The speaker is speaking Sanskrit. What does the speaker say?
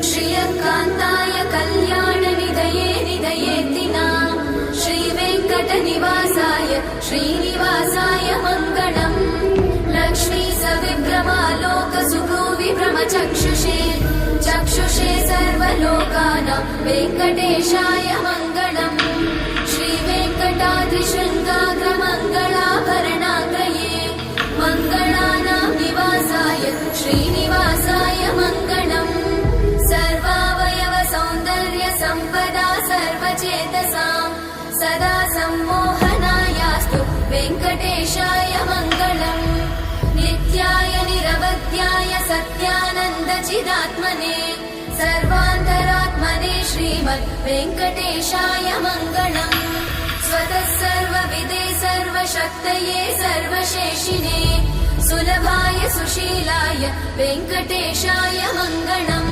श्रियकान्ताय कल्याणनिधये निधयेत्तिनाम् श्रीवेङ्कटनिवासाय श्रीनिवासाय मङ्गलम् लक्ष्मी सविभ्रमालोकसुभुविभ्रमचक्षुषे चक्षुषे सर्वलोकानां वेङ्कटेशाय मङ्गलम् श्रीवेङ्कटाद्रिशृङ्गाग्रमङ्गलाभरणाग्रये मङ्गलानां निवासाय श्रीनिवासाय मङ्गलम् सर्वावयव सौन्दर्य सम्पदा सर्वचेतसां सदा सम्मोहनायास्तु वेङ्कटेशाय मङ्गलम् नित्याय निरवध्याय सत्यानन्दचिदात्मने सर्वान्तरात्मने श्रीमद् वेङ्कटेशाय मङ्गलम् स्वतः सर्वविदे सर्वशक्तये सर्वशेषिने सुलभाय सुशीलाय वेङ्कटेशाय मङ्गलम्।